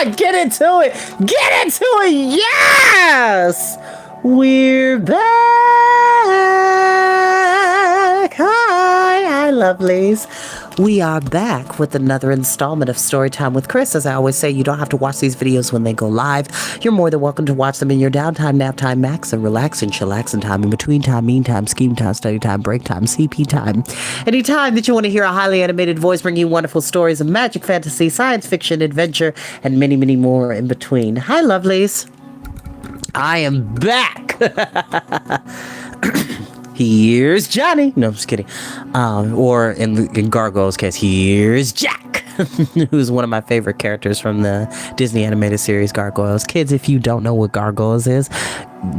it! Get into it! Get into it! Yes! We're back! Hi, lovelies. We are back with another installment of Storytime with Chris. As I always say, you don't have to watch these videos when they go live. You're more than welcome to watch them in your downtime, nap time, max, and relax and chillaxing time, in between time, mean time, scheme time, study time, break time, CP time. Anytime that you want to hear a highly animated voice bring you wonderful stories of magic, fantasy, science fiction, adventure, and many, many more in between. Hi, lovelies. I am back. Here's Johnny. No, I'm just kidding. Or in Gargoyle's case, here's Jack, who's one of my favorite characters from the Disney animated series Gargoyles. Kids, if you don't know what Gargoyles is,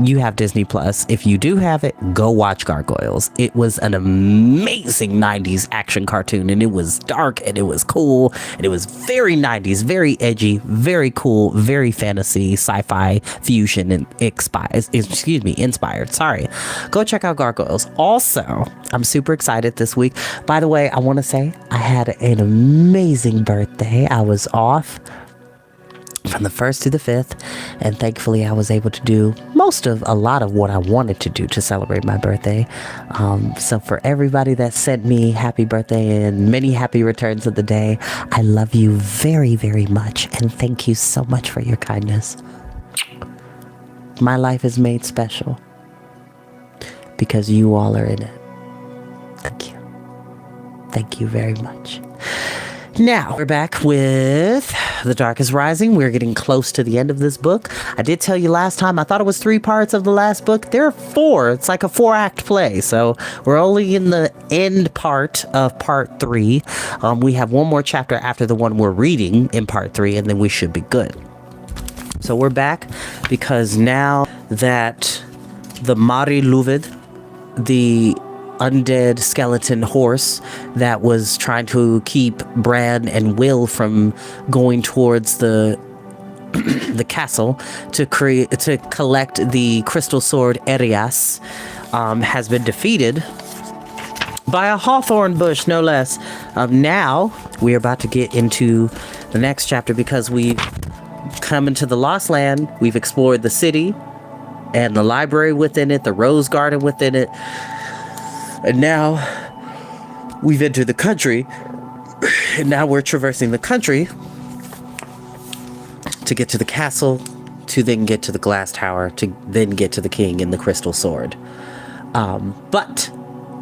you have Disney Plus. If you do have it, go watch Gargoyles. It was an amazing 90s action cartoon, and it was dark, and it was cool, and it was very 90s, very edgy, very cool, very fantasy, sci-fi fusion, and inspired. Sorry. Go check out Gargoyles. Also, I'm super excited this week. By the way, I want to say I had an amazing birthday. I was off from the 1st to the 5th, and thankfully I was able to do a lot of what I wanted to do to celebrate my birthday. So for everybody that sent me happy birthday and many happy returns of the day, I love you very, very much, and thank you so much for your kindness. My life is made special because you all are in it. Thank you. Thank you very much. Now, we're back with The Dark is Rising. We're getting close to the end of this book. I did tell you last time, I thought it was 3 parts of the last book. There are 4. It's like a 4-act play. So we're only in the end part of part 3. We have one more chapter after the one we're reading in part 3, and then we should be good. So we're back because now that the Mari Luvid, the undead skeleton horse that was trying to keep Bran and Will from going towards the castle to collect the crystal sword Erias, has been defeated by a hawthorn bush, no less. Now we're about to get into the next chapter because we've come into the Lost Land. We've explored the city and the library within it, the rose garden within it. And now we've entered the country, and now we're traversing the country to get to the castle, to then get to the glass tower, to then get to the king and the crystal sword. But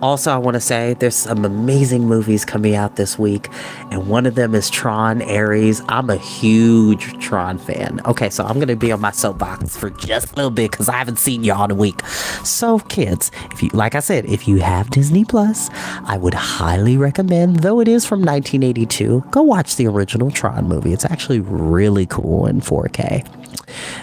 also I want to say there's some amazing movies coming out this week, and one of them is Tron Ares. I'm a huge Tron fan. Okay, so I'm going to be on my soapbox for just a little bit because I haven't seen y'all in a week. So kids, if you, like I said, if you have Disney Plus, I would highly recommend, though it is from 1982, go watch the original Tron movie. It's actually really cool in 4K.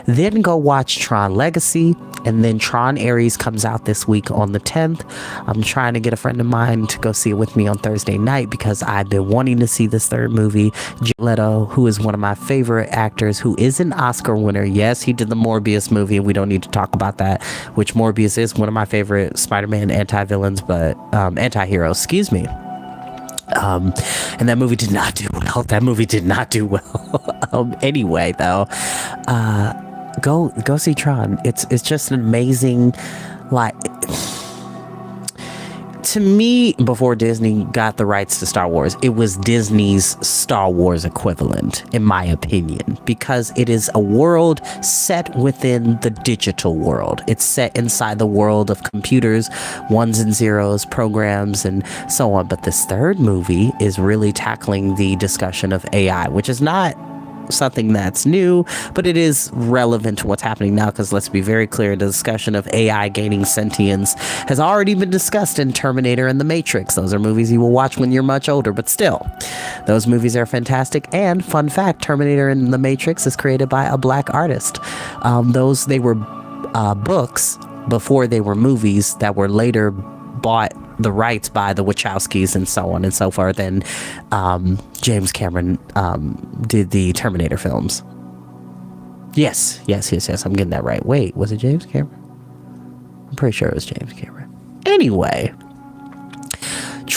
Then go watch Tron Legacy, and then Tron Ares comes out this week on the 10th. I'm trying to get a friend of mine to go see it with me on Thursday night because I've been wanting to see this third movie. Jared Leto, who is one of my favorite actors, who is an Oscar winner. Yes, he did the Morbius movie, and we don't need to talk about that, which Morbius is one of my favorite Spider-Man anti-villains, but anti-heroes, excuse me. And that movie did not do well. Anyway, though, go see Tron. It's just an amazing, like, to me, before Disney got the rights to Star Wars, it was Disney's Star Wars equivalent, in my opinion, because it is a world set within the digital world. It's set inside the world of computers, ones and zeros, programs, and so on. But this third movie is really tackling the discussion of AI, which is not something that's new, but it is relevant to what's happening now, because let's be very clear, the discussion of AI gaining sentience has already been discussed in Terminator and The Matrix. Those are movies you will watch when you're much older, but still, those movies are fantastic. And fun fact, Terminator and The Matrix is created by a black artist. They were books before they were movies that were later bought the rights by the Wachowskis and so on and so forth, and James Cameron did the Terminator films. Yes, I'm getting that right. Wait, was it James Cameron? I'm pretty sure it was James Cameron. Anyway,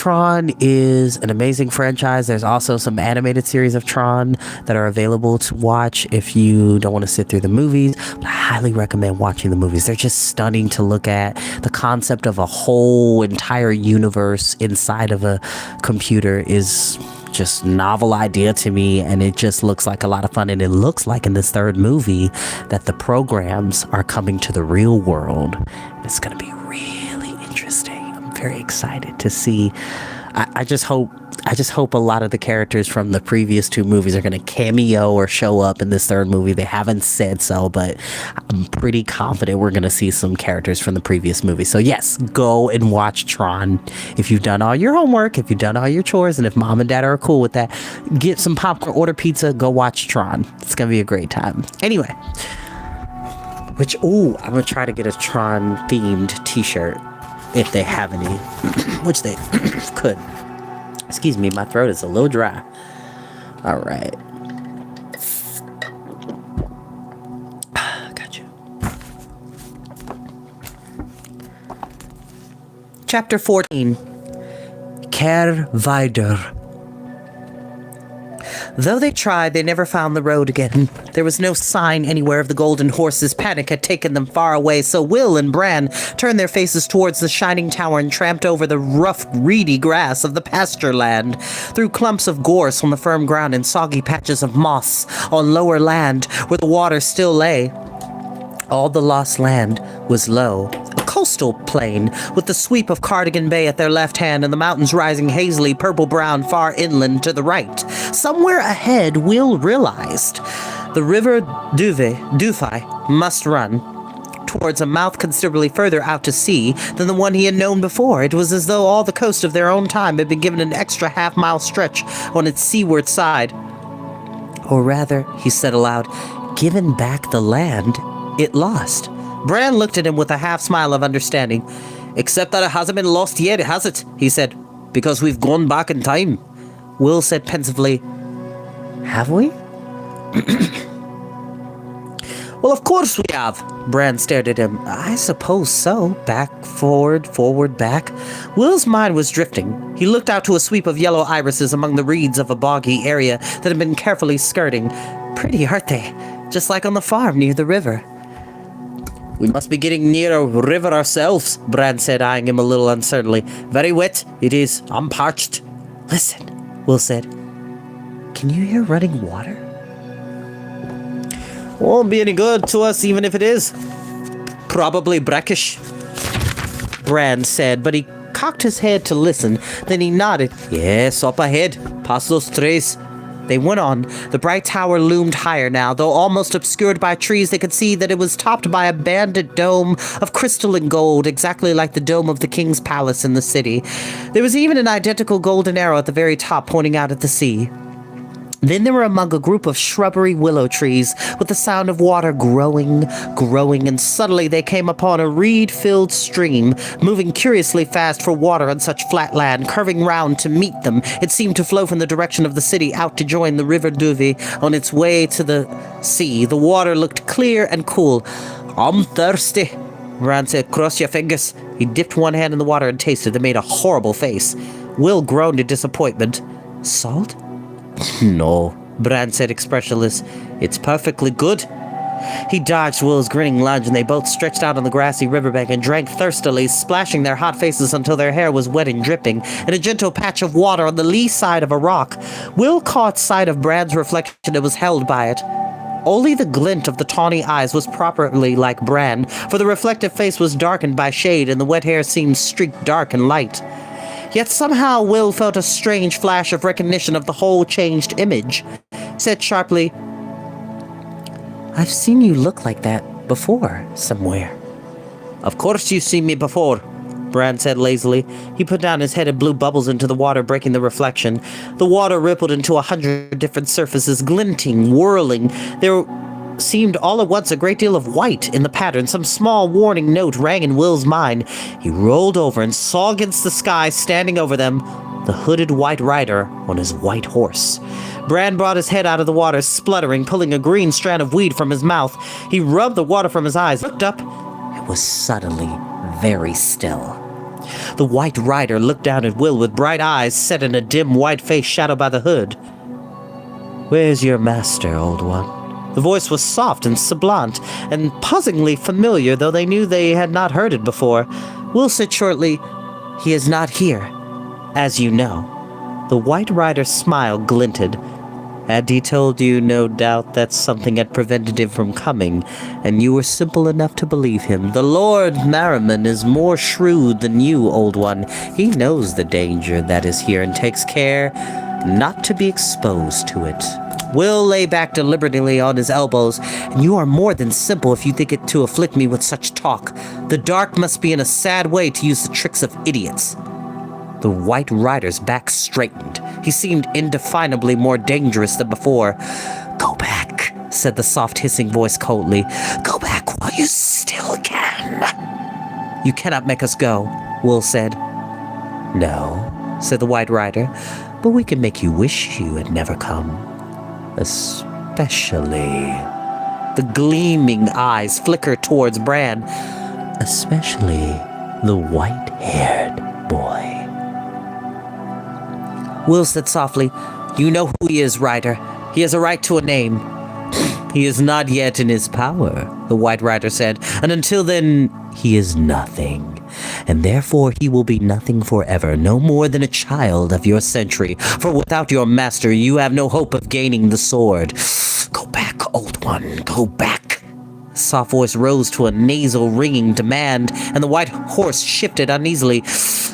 Tron is an amazing franchise. There's also some animated series of Tron that are available to watch if you don't want to sit through the movies. But I highly recommend watching the movies. They're just stunning to look at. The concept of a whole entire universe inside of a computer is just novel idea to me, and it just looks like a lot of fun. And it looks like in this third movie that the programs are coming to the real world. It's going to be really interesting. I'm very excited to see. I just hope a lot of the characters from the previous two movies are going to cameo or show up in this third movie. They haven't said so, but I'm pretty confident we're going to see some characters from the previous movie. So yes, go and watch Tron. If you've done all your homework, if you've done all your chores, and if mom and dad are cool with that, get some popcorn, order pizza, go watch Tron. It's going to be a great time. Anyway, I'm going to try to get a Tron themed t-shirt if they have any, which they could. Excuse me, my throat is a little dry. All right. Got you. Chapter 14. Kehr weiter. Though they tried, they never found the road again. There was no sign anywhere of the golden horses. Panic had taken them far away, so Will and Bran turned their faces towards the shining tower and tramped over the rough, reedy grass of the pasture land, through clumps of gorse on the firm ground and soggy patches of moss on lower land where the water still lay. All the lost land was low, a coastal plain, with the sweep of Cardigan Bay at their left hand and the mountains rising hazily purple-brown far inland to the right. Somewhere ahead, Will realized the river Dufai must run towards a mouth considerably further out to sea than the one he had known before. It was as though all the coast of their own time had been given an extra half-mile stretch on its seaward side. Or rather, he said aloud, given back the land it lost. Bran looked at him with a half-smile of understanding. Except that it hasn't been lost yet, has it? He said, because we've gone back in time. Will said pensively, have we? Well, of course we have. Bran stared at him. I suppose so. Back, forward, back. Will's mind was drifting. He looked out to a sweep of yellow irises among the reeds of a boggy area that had been carefully skirting. Pretty, aren't they? Just like on the farm near the river. We must be getting near a river ourselves, Bran said, eyeing him a little uncertainly. Very wet, it is. I'm parched. Listen, Will said. Can you hear running water? Won't be any good to us, even if it is. Probably brackish, Bran said, but he cocked his head to listen. Then he nodded. Yes, up ahead, past those trees. They went on. The bright tower loomed higher now. Though almost obscured by trees, they could see that it was topped by a banded dome of crystal and gold, exactly like the dome of the king's palace in the city. There was even an identical golden arrow at the very top pointing out at the sea. Then they were among a group of shrubbery willow trees, with the sound of water growing, and suddenly they came upon a reed-filled stream, moving curiously fast for water on such flat land, curving round to meet them. It seemed to flow from the direction of the city out to join the river Duvi on its way to the sea. The water looked clear and cool. I'm thirsty, Bran said. Cross your fingers. He dipped one hand in the water and tasted. It made a horrible face. Will groaned in disappointment. Salt? No, Bran said, expressionless. It's perfectly good. He dodged Will's grinning lunge, and they both stretched out on the grassy riverbank and drank thirstily, splashing their hot faces until their hair was wet and dripping. In a gentle patch of water on the lee side of a rock, Will caught sight of Bran's reflection and was held by it. Only the glint of the tawny eyes was properly like Bran, for the reflective face was darkened by shade, and the wet hair seemed streaked dark and light. Yet somehow Will felt a strange flash of recognition of the whole changed image. He said sharply, I've seen you look like that before, somewhere. Of course you've seen me before, Bran said lazily. He put down his head and blew bubbles into the water, breaking the reflection. The water rippled into 100 different surfaces, glinting, whirling. There seemed all at once a great deal of white in the pattern. Some small warning note rang in Will's mind. He rolled over and saw against the sky, standing over them, the hooded white rider on his white horse. Bran brought his head out of the water, spluttering, pulling a green strand of weed from his mouth. He rubbed the water from his eyes, looked up, and was suddenly very still. The White Rider looked down at Will with bright eyes set in a dim white face shadowed by the hood. "Where's your master, old one?" The voice was soft and sublime, and puzzlingly familiar, though they knew they had not heard it before. Will said shortly, "He is not here, as you know." The White Rider's smile glinted. "Had he told you, no doubt that something had prevented him from coming, and you were simple enough to believe him. The Lord Merriman is more shrewd than you, old one. He knows the danger that is here and takes care not to be exposed to it." Will lay back deliberately on his elbows. "And you are more than simple if you think it to afflict me with such talk. The dark must be in a sad way to use the tricks of idiots." The White Rider's back straightened. He seemed indefinably more dangerous than before. "Go back," said the soft hissing voice coldly. "Go back while you still can." "You cannot make us go," Will said. "No," said the White Rider, "but we can make you wish you had never come. Especially..." The gleaming eyes flickered towards Bran. "Especially the white-haired boy." Will said softly, "You know who he is, Rider. He has a right to a name." "He is not yet in his power," the White Rider said, "and until then, he is nothing. And therefore he will be nothing forever, no more than a child of your century. For without your master, you have no hope of gaining the sword. Go back, old one, go back." The soft voice rose to a nasal ringing demand, and the white horse shifted uneasily.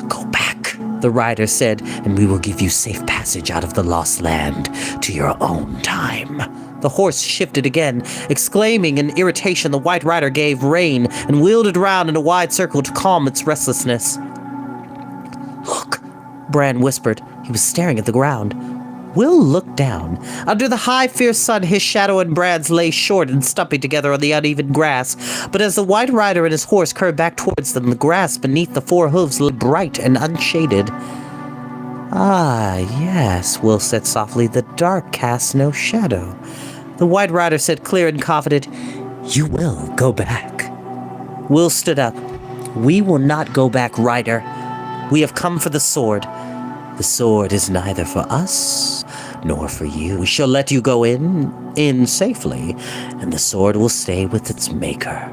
"Go back," the rider said, "and we will give you safe passage out of the lost land to your own time." The horse shifted again. Exclaiming in irritation, the White Rider gave rein and wheeled it round in a wide circle to calm its restlessness. "Look," Bran whispered. He was staring at the ground. Will looked down. Under the high, fierce sun, his shadow and Bran's lay short and stumpy together on the uneven grass. But as the White Rider and his horse curved back towards them, the grass beneath the four hooves lay bright and unshaded. "Ah, yes," Will said softly, "the dark casts no shadow." The White Rider said clear and confident, "You will go back." Will stood up. "We will not go back, Rider. We have come for the sword. The sword is neither for us nor for you. We shall let you go in safely, and the sword will stay with its maker."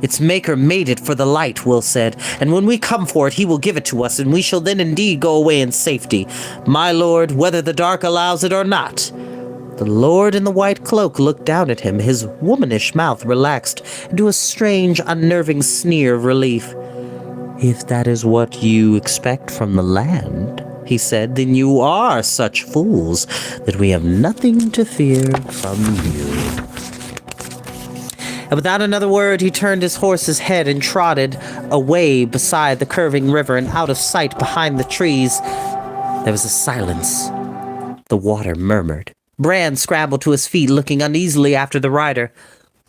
"Its maker made it for the light," Will said, "and when we come for it, he will give it to us, and we shall then indeed go away in safety, my lord, whether the dark allows it or not." The lord in the white cloak looked down at him, his womanish mouth relaxed into a strange, unnerving sneer of relief. "If that is what you expect from the land," he said, "then you are such fools that we have nothing to fear from you." And without another word, he turned his horse's head and trotted away beside the curving river and out of sight behind the trees. There was a silence. The water murmured. Bran scrambled to his feet, looking uneasily after the rider.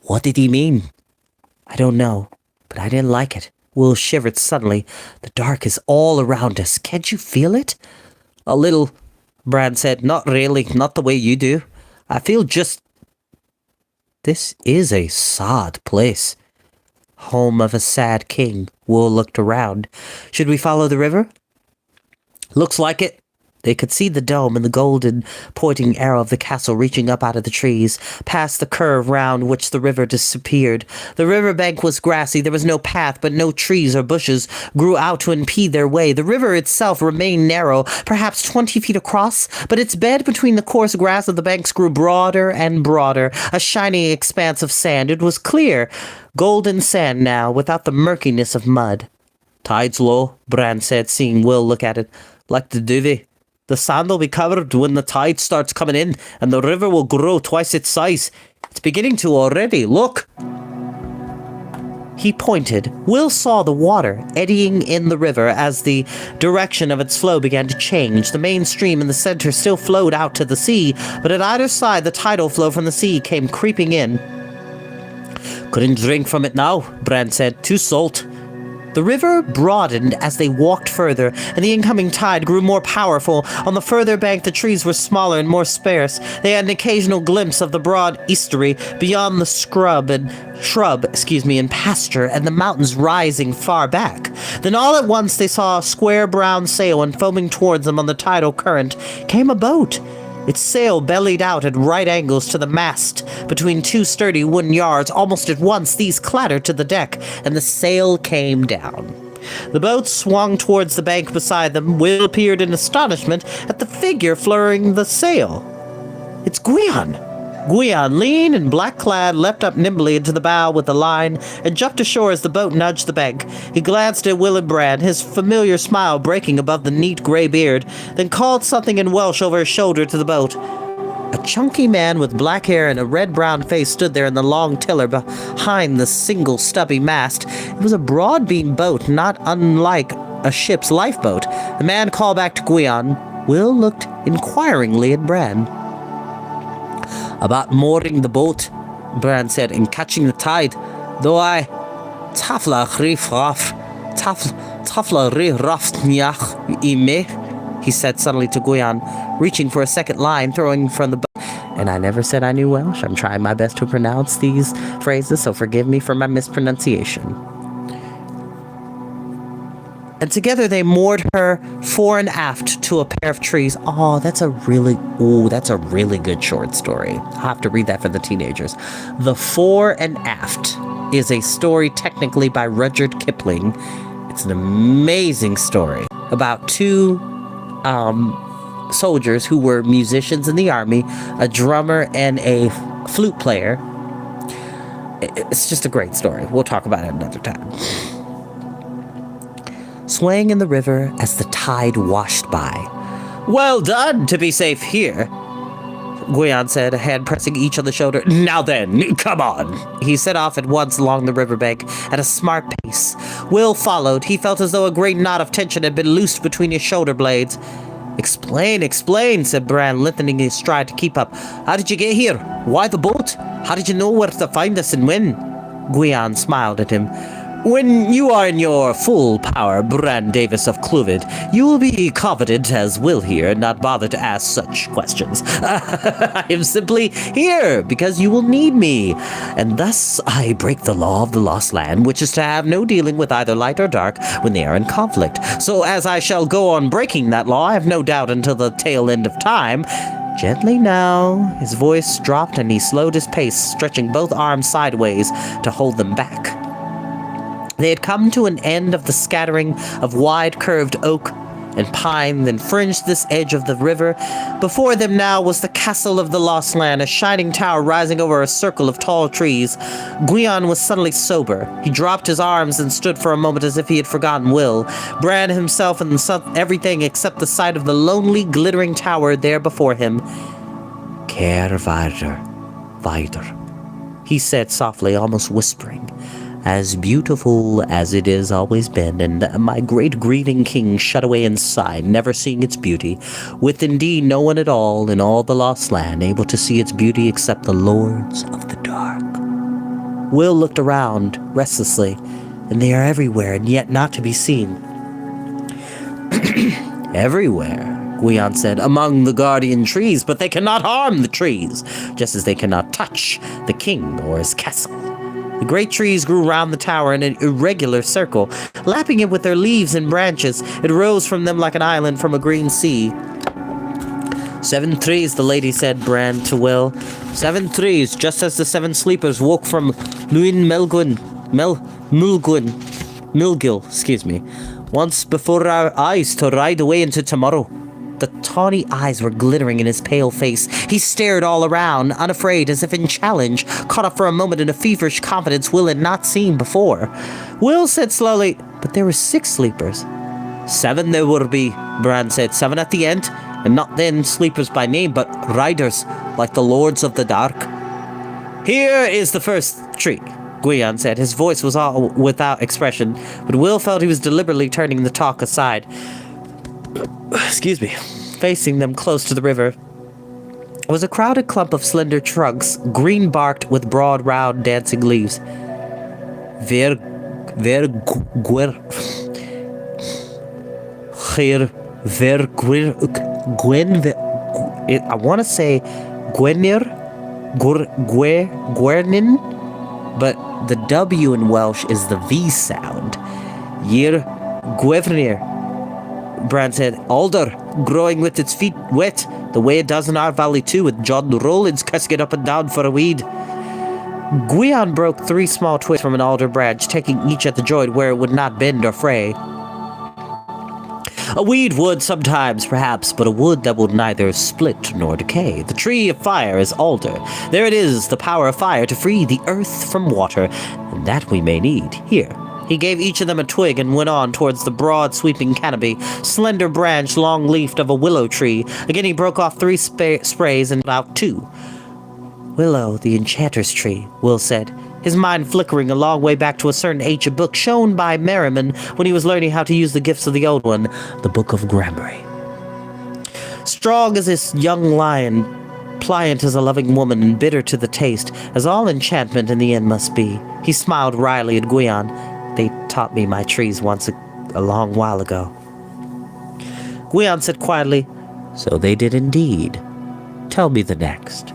"What did he mean?" "I don't know, but I didn't like it." Will shivered suddenly. "The dark is all around us. Can't you feel it?" "A little," Bran said. "Not really, not the way you do. I feel just... This is a sad place." "Home of a sad king." Will looked around. "Should we follow the river?" "Looks like it." They could see the dome and the golden pointing arrow of the castle reaching up out of the trees, past the curve round which the river disappeared. The river bank was grassy. There was no path, but no trees or bushes grew out to impede their way. The river itself remained narrow, perhaps 20 feet across, but its bed between the coarse grass of the banks grew broader and broader, a shining expanse of sand. It was clear, golden sand now, without the murkiness of mud. "Tide's low," Bran said, seeing Will look at it. "Like the Duvy. The sand will be covered when the tide starts coming in, and the river will grow twice its size. It's beginning to already. Look!" He pointed. Will saw the water eddying in the river as the direction of its flow began to change. The main stream in the center still flowed out to the sea, but at either side the tidal flow from the sea came creeping in. "Couldn't drink from it now," Bran said. "Too salt." The river broadened as they walked further, and the incoming tide grew more powerful. On the further bank, the trees were smaller and more sparse. They had an occasional glimpse of the broad estuary beyond the shrub, and pasture, and the mountains rising far back. Then all at once they saw a square brown sail, and foaming towards them on the tidal current came a boat. Its sail bellied out at right angles to the mast between two sturdy wooden yards. Almost at once these clattered to the deck, and the sail came down. The boat swung towards the bank beside them. Will peered in astonishment at the figure furling the sail. "It's Gwion!" Gwion, lean and black-clad, leapt up nimbly into the bow with the line and jumped ashore as the boat nudged the bank. He glanced at Will and Bran, his familiar smile breaking above the neat gray beard, then called something in Welsh over his shoulder to the boat. A chunky man with black hair and a red-brown face stood there in the long tiller behind the single stubby mast. It was a broad-beam boat, not unlike a ship's lifeboat. The man called back to Gwion. Will looked inquiringly at Bran. "About mooring the boat," Bran said, "and catching the tide. Though I tafla ri raft niach ime," he said suddenly to Gwion, reaching for a second line, throwing from the boat. And I never said I knew Welsh. I'm trying my best to pronounce these phrases, so forgive me for my mispronunciation. And together they moored her fore and aft to a pair of trees. That's a really good short story. I'll have to read that for the teenagers. The Fore and Aft is a story technically by Rudyard Kipling. It's an amazing story about two soldiers who were musicians in the army, a drummer and a flute player. It's just a great story. We'll talk about it another time. Swaying in the river as the tide washed by. "Well done to be safe here," Gwion said, a hand pressing each on the shoulder. "Now then, come on." He set off at once along the riverbank at a smart pace. Will followed. He felt as though a great knot of tension had been loosed between his shoulder blades. Explain, said Bran, lengthening his stride to keep up. "How did you get here? Why the boat? How did you know where to find us and when?" Gwion smiled at him. "When you are in your full power, Bran Davis of Clwyd, you will be confident as Will here and not bother to ask such questions. I am simply here because you will need me, and thus I break the law of the Lost Land, which is to have no dealing with either light or dark when they are in conflict. So as I shall go on breaking that law, I have no doubt until the tail end of time." Gently now, his voice dropped and he slowed his pace, stretching both arms sideways to hold them back. They had come to an end of the scattering of wide curved oak and pine that fringed this edge of the river. Before them now was the castle of the Lost Land, a shining tower rising over a circle of tall trees. Gwion was suddenly sober. He dropped his arms and stood for a moment as if he had forgotten Will, Bran himself, and everything except the sight of the lonely, glittering tower there before him. "Care Vidar," he said softly, almost whispering. "As beautiful as it has always been, and my great grieving king shut away inside, never seeing its beauty, with indeed no one at all in all the Lost Land able to see its beauty except the Lords of the Dark." Will looked around restlessly, and they are everywhere, and yet not to be seen. "Everywhere," Gwion said, "among the guardian trees, but they cannot harm the trees, just as they cannot touch the king or his castle." The great trees grew round the tower in an irregular circle, lapping it with their leaves and branches. It rose from them like an island from a green sea. "7 trees," the lady said, Bran to Will. "7 trees, just as the 7 sleepers woke from Luin Milgil, once before our eyes to ride away into tomorrow." The tawny eyes were glittering in his pale face. He stared all around, unafraid, as if in challenge, caught up for a moment in a feverish confidence Will had not seen before. Will said slowly, "But there were 6 sleepers." "7 there would be," Bran said, "7 at the end, and not then sleepers by name, but riders, like the Lords of the Dark." "Here is the first tree," Gwion said. His voice was all without expression, but Will felt he was deliberately turning the talk aside. Facing them close to the river was a crowded clump of slender trunks, green-barked with broad, round, dancing leaves. "Where ver guer Gwen, I want to say Gwenir, Gwernin, but the W in Welsh is the V sound. Yir Gwefnir, Bran said, alder, growing with its feet wet, the way it does in our valley too, with John Rollins cussing it up and down for a weed. Gwion broke 3 small twigs from an alder branch, taking each at the joint where it would not bend or fray. A weed would sometimes, perhaps, but a wood that would neither split nor decay. The tree of fire is alder. There it is, the power of fire to free the earth from water, and that we may need. Here. He gave each of them a twig and went on towards the broad, sweeping canopy, slender branch, long-leafed of a willow tree. Again he broke off 3 sprays and out 2. Willow, the enchanter's tree, Will said, his mind flickering a long way back to a certain ancient book shown by Merriman when he was learning how to use the gifts of the old one, the Book of Gramarye. Strong as this young lion, pliant as a loving woman, and bitter to the taste, as all enchantment in the end must be. He smiled wryly at Gwion. They taught me my trees once a long while ago. Gwion said quietly, so they did indeed. Tell me the next.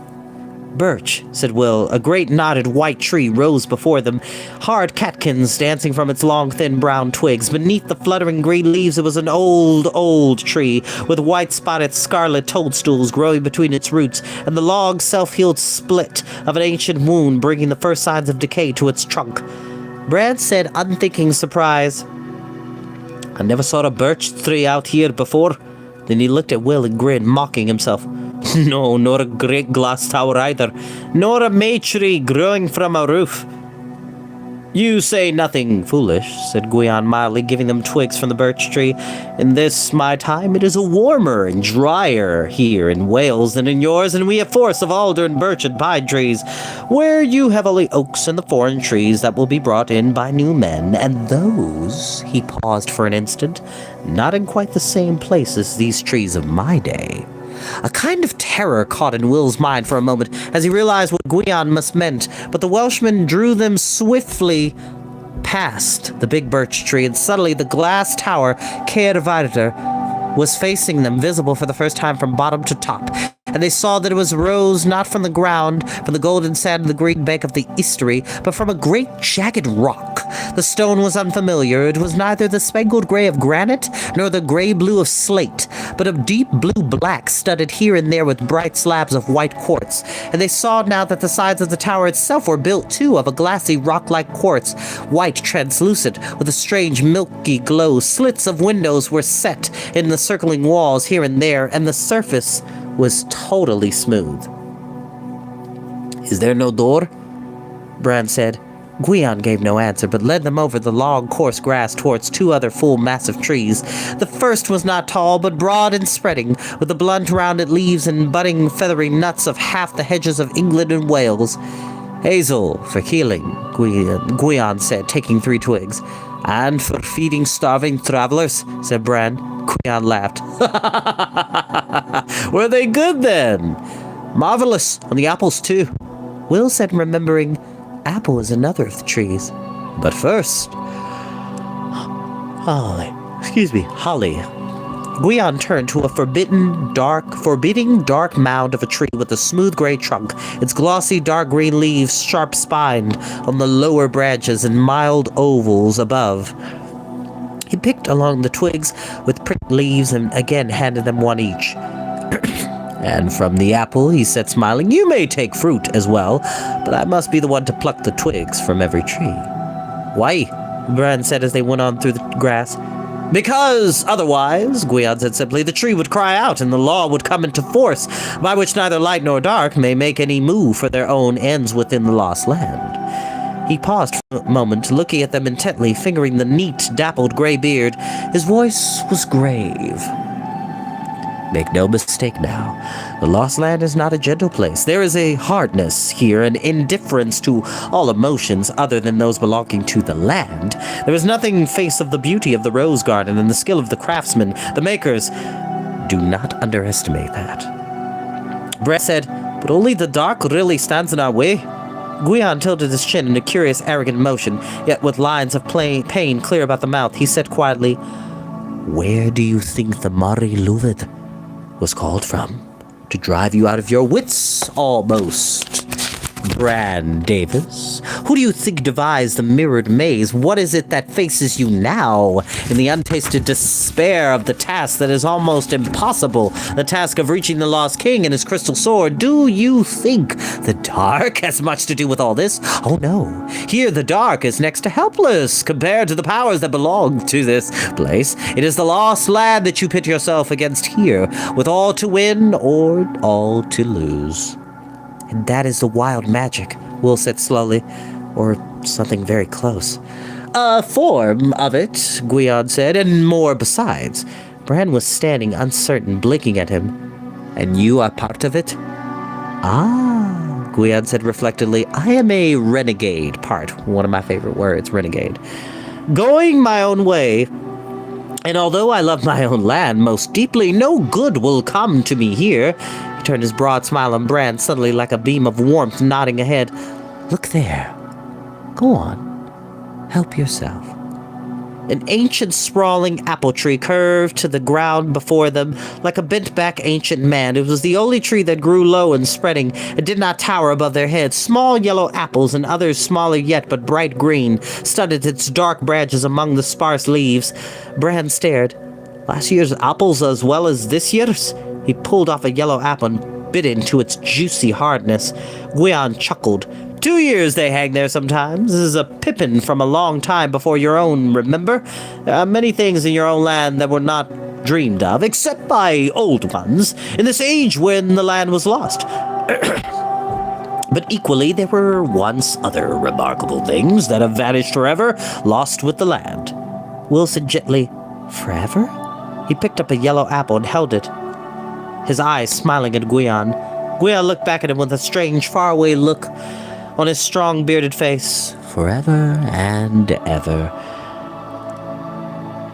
Birch, said Will. A great knotted white tree rose before them, hard catkins dancing from its long, thin brown twigs. Beneath the fluttering green leaves it was an old tree, with white spotted scarlet toadstools growing between its roots, and the long, self-healed split of an ancient wound bringing the first signs of decay to its trunk. Brad said, unthinking surprise, I never saw a birch tree out here before. Then he looked at Will and grinned, mocking himself. No, nor a great glass tower either, nor a may tree growing from a roof. You say nothing foolish, said Gwion mildly, giving them twigs from the birch tree. In this my time it is a warmer and drier here in Wales than in yours, and we have forests of alder and birch and pine trees, where you have only oaks and the foreign trees that will be brought in by new men, and those, he paused for an instant, not in quite the same place as these trees of my day. A kind of terror caught in Will's mind for a moment as he realized what Gwion must meant, but the Welshman drew them swiftly past the big birch tree, and suddenly the glass tower, Caervaidr, was facing them, visible for the first time from bottom to top. And they saw that it rose not from the ground, from the golden sand of the green bank of the estuary, but from a great jagged rock. The stone was unfamiliar. It was neither the spangled gray of granite, nor the gray-blue of slate, but of deep blue-black, studded here and there with bright slabs of white quartz. And they saw now that the sides of the tower itself were built, too, of a glassy rock-like quartz, white, translucent, with a strange milky glow. Slits of windows were set in the circling walls here and there, and the surface was totally smooth. Is there no door? Bran said. Gwion gave no answer, but led them over the long, coarse grass towards 2 other full, massive trees. The first was not tall, but broad and spreading, with the blunt, rounded leaves and budding, feathery nuts of half the hedges of England and Wales. Hazel, for healing, Gwion said, taking 3 twigs. And for feeding starving travelers, said Bran. Gwion laughed. Were they good, then? Marvelous, and the apples, too. Will said, remembering, apple is another of the trees. But first... Holly. Gwion turned to a forbidding dark mound of a tree with a smooth gray trunk, its glossy dark green leaves sharp spined on the lower branches and mild ovals above. He picked along the twigs with pricked leaves and again handed them 1 each. And from the apple, he said, smiling, you may take fruit as well, but I must be the one to pluck the twigs from every tree. Why? Bran said as they went on through the grass. Because, otherwise, Gwion said simply, the tree would cry out and the law would come into force, by which neither light nor dark may make any move for their own ends within the lost land. He paused for a moment, looking at them intently, fingering the neat, dappled gray beard. His voice was grave. Make no mistake now, the Lost Land is not a gentle place. There is a hardness here, an indifference to all emotions other than those belonging to the land. There is nothing face of the beauty of the rose garden and the skill of the craftsmen, the makers. Do not underestimate that. Brett said, but only the dark really stands in our way. Guion tilted his chin in a curious, arrogant motion, yet with lines of pain clear about the mouth. He said quietly, "Where do you think the Mari Luvid was called from? To drive you out of your wits, almost. Bran Davis, who do you think devised the mirrored maze? What is it that faces you now in the untasted despair of the task that is almost impossible, the task of reaching the Lost King and his crystal sword? Do you think the dark has much to do with all this? Oh no, here the dark is next to helpless compared to the powers that belong to this place. It is the lost land that you pit yourself against here, with all to win or all to lose." "And that is the wild magic," Will said slowly, "or something very close." "A form of it," Guion said, "and more besides." Bran was standing uncertain, blinking at him. "And you are part of it?" "Ah," Guion said reflectively, "I am a renegade part." One of my favorite words, renegade. "Going my own way. And although I love my own land most deeply, no good will come to me here." He turned his broad smile on Bran, suddenly like a beam of warmth nodding ahead. "Look there. Go on. Help yourself." An ancient sprawling apple tree curved to the ground before them like a bent-back ancient man. It was the only tree that grew low and spreading. It did not tower above their heads. Small yellow apples and others smaller yet but bright green studded its dark branches among the sparse leaves. Bran stared. "Last year's apples as well as this year's?" He pulled off a yellow apple and bit into its juicy hardness. Guion chuckled. "2 years they hang there sometimes. This is a pippin from a long time before your own, remember? There are many things in your own land that were not dreamed of, except by old ones, in this age when the land was lost. But equally, there were once other remarkable things that have vanished forever, lost with the land." Will said gently, "Forever?" He picked up a yellow apple and held it, his eyes smiling at Guion. Guion looked back at him with a strange, faraway look on his strong, bearded face. "Forever and ever.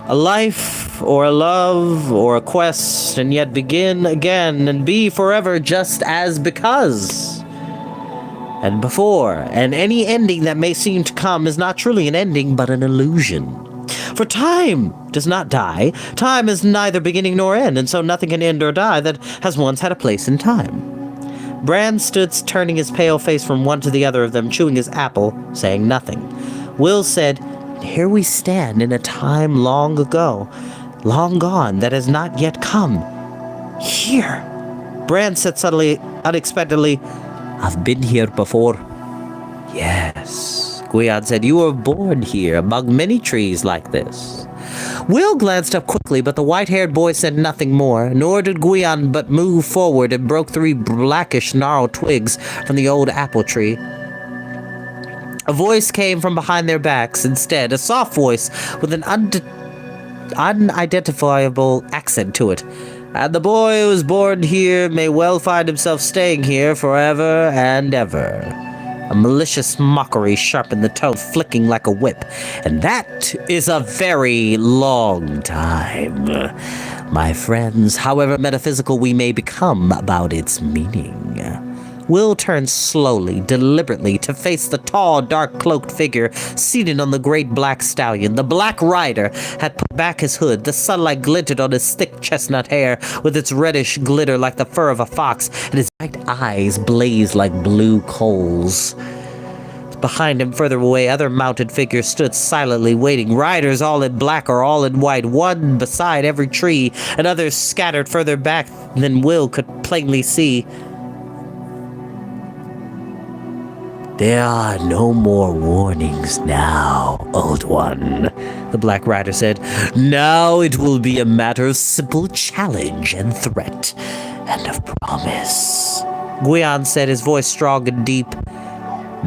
A life, or a love, or a quest, and yet begin again and be forever just as because. And before, and any ending that may seem to come is not truly an ending, but an illusion. For time does not die. Time is neither beginning nor end, and so nothing can end or die that has once had a place in time." Bran stood turning his pale face from one to the other of them, chewing his apple, saying nothing. Will said, "Here we stand in a time long ago, long gone, that has not yet come. Here." Bran said suddenly, unexpectedly, "I've been here before." "Yes," Guion said, "you were born here among many trees like this." Will glanced up quickly, but the white-haired boy said nothing more, nor did Guion but move forward and broke 3 blackish gnarled twigs from the old apple tree. A voice came from behind their backs instead, a soft voice with an unidentifiable accent to it. "And the boy who was born here may well find himself staying here forever and ever." A malicious mockery sharpened the tone, flicking like a whip. "And that is a very long time, my friends, however metaphysical we may become about its meaning." Will turned slowly, deliberately, to face the tall, dark-cloaked figure seated on the great black stallion. The black rider had put back his hood. The sunlight glinted on his thick chestnut hair with its reddish glitter like the fur of a fox, and his bright eyes blazed like blue coals. Behind him, further away, other mounted figures stood silently waiting, riders all in black or all in white, one beside every tree, and others scattered further back than Will could plainly see. "There are no more warnings now, old one," the Black Rider said. "Now it will be a matter of simple challenge and threat, and of promise." Guion said, his voice strong and deep.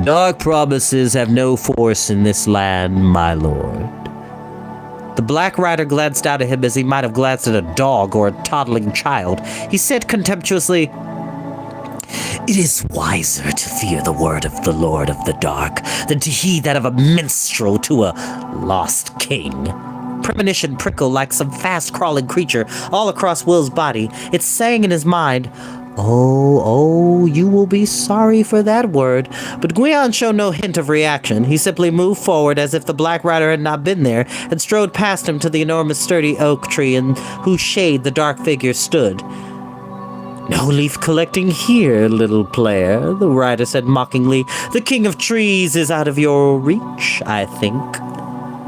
"Dark promises have no force in this land, my lord." The Black Rider glanced out at him as he might have glanced at a dog or a toddling child. He said contemptuously, "It is wiser to fear the word of the Lord of the Dark than to heed that of a minstrel to a lost king." Premonition prickled like some fast-crawling creature all across Will's body. It sang in his mind, Oh, you will be sorry for that word. But Guion showed no hint of reaction. He simply moved forward as if the Black Rider had not been there, and strode past him to the enormous sturdy oak tree in whose shade the dark figure stood. No leaf collecting here, little player, the rider said mockingly. The king of trees is out of your reach, I think.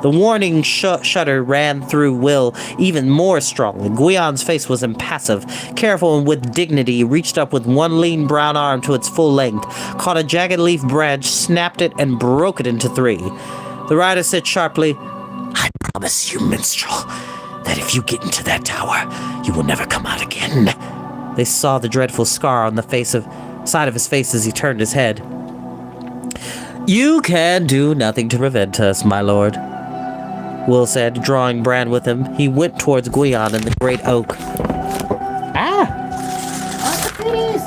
The warning shudder ran through Will even more strongly. Guion's face was impassive. Careful and with dignity, he reached up with one lean brown arm to its full length, caught a jagged leaf branch, snapped it, and broke it into 3. The rider said sharply, I promise you, minstrel, that if you get into that tower, you will never come out again. They saw the dreadful scar on the side of his face as he turned his head. You can do nothing to prevent us, my lord, Will said, drawing Bran with him. He went towards Guion and the great oak. Please!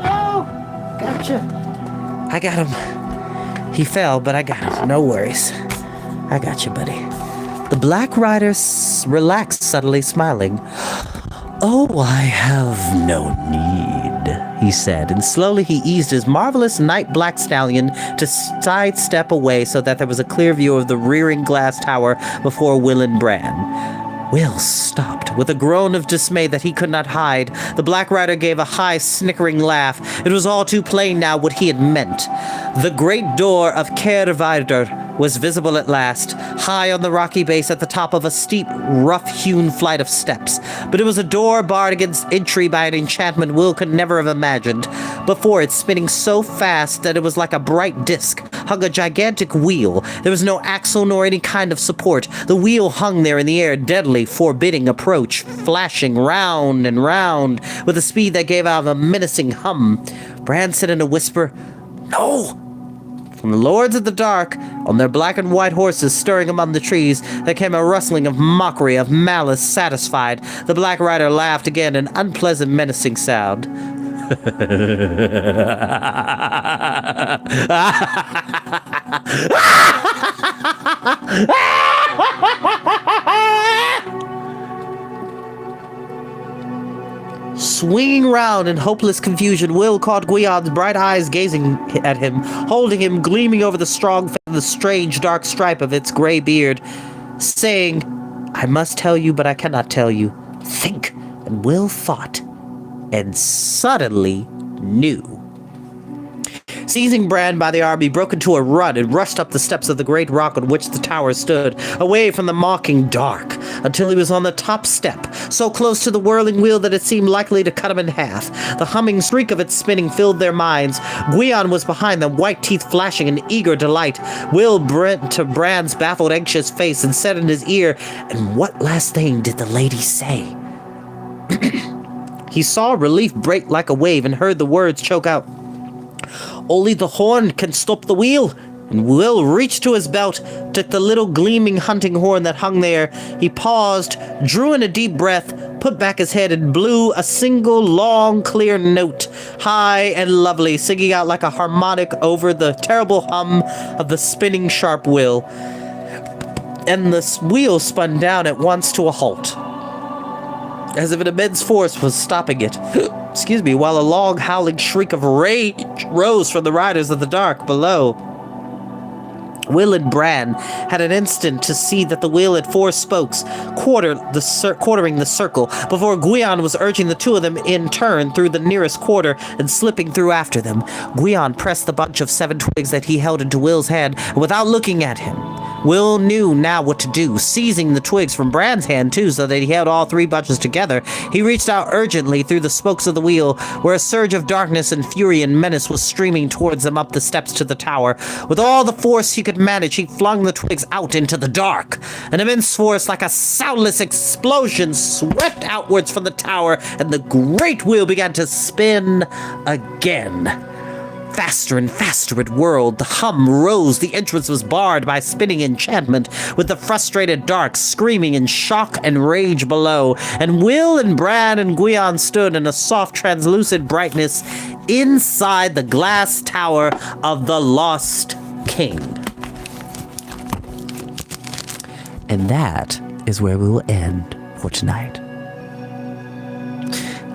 No! Gotcha. I got him. He fell, but I got him. No worries. I got you, buddy. The Black Rider relaxed, subtly smiling. Oh, I have no need, he said, and slowly he eased his marvelous night black stallion to sidestep away so that there was a clear view of the rearing glass tower before Will and Bran. Will stopped. With a groan of dismay that he could not hide, the Black Rider gave a high, snickering laugh. It was all too plain now what he had meant. The great door of Caervidor was visible at last, high on the rocky base at the top of a steep, rough-hewn flight of steps. But it was a door barred against entry by an enchantment Will could never have imagined. Before it, spinning so fast that it was like a bright disc, hung a gigantic wheel. There was no axle nor any kind of support. The wheel hung there in the air, deadly, forbidding approach, flashing round and round with a speed that gave out a menacing hum. Bran said in a whisper, No! From the Lords of the Dark, on their black and white horses stirring among the trees, there came a rustling of mockery, of malice satisfied. The Black Rider laughed again, an unpleasant, menacing sound. Swinging round in hopeless confusion, Will caught Guion's bright eyes gazing at him, holding him, gleaming over the strong face of the strange dark stripe of its gray beard, saying, I must tell you, but I cannot tell you. Think. And Will thought, and suddenly knew. Seizing Bran by the arm, he broke into a run and rushed up the steps of the great rock on which the tower stood, away from the mocking dark, until he was on the top step, so close to the whirling wheel that it seemed likely to cut him in half. The humming shriek of its spinning filled their minds. Guion was behind them, white teeth flashing in eager delight. Will bent to Bran's baffled, anxious face and said in his ear, And what last thing did the lady say? He saw relief break like a wave and heard the words choke out. Only the horn can stop the wheel. And Will reached to his belt, took the little gleaming hunting horn that hung there. He paused, drew in a deep breath, put back his head, and blew a single long, clear note, high and lovely, singing out like a harmonic over the terrible hum of the spinning sharp wheel. And the wheel spun down at once to a halt, as if an immense force was stopping it. Excuse me, while a long, howling shriek of rage rose from the riders of the dark below. Will and Bran had an instant to see that the wheel had 4 spokes, quartering the circle, before Guion was urging the 2 of them in turn through the nearest quarter and slipping through after them. Guion pressed the bunch of 7 twigs that he held into Will's hand, and without looking at him, Will knew now what to do. Seizing the twigs from Bran's hand, too, so that he held all 3 bunches together, he reached out urgently through the spokes of the wheel, where a surge of darkness and fury and menace was streaming towards them up the steps to the tower. With all the force he could manage, he flung the twigs out into the dark. An immense force, like a soundless explosion, swept outwards from the tower, and the great wheel began to spin again. Faster and faster it whirled. The hum rose. The entrance was barred by spinning enchantment, with the frustrated dark screaming in shock and rage below. And Will and Bran and Guion stood in a soft, translucent brightness inside the glass tower of the Lost King. And that is where we will end for tonight.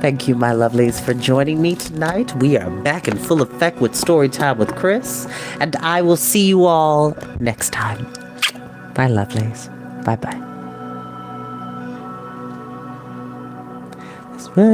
Thank you, my lovelies, for joining me tonight. We are back in full effect with Storytime with Chris, and I will see you all next time. Bye, lovelies. Bye-bye.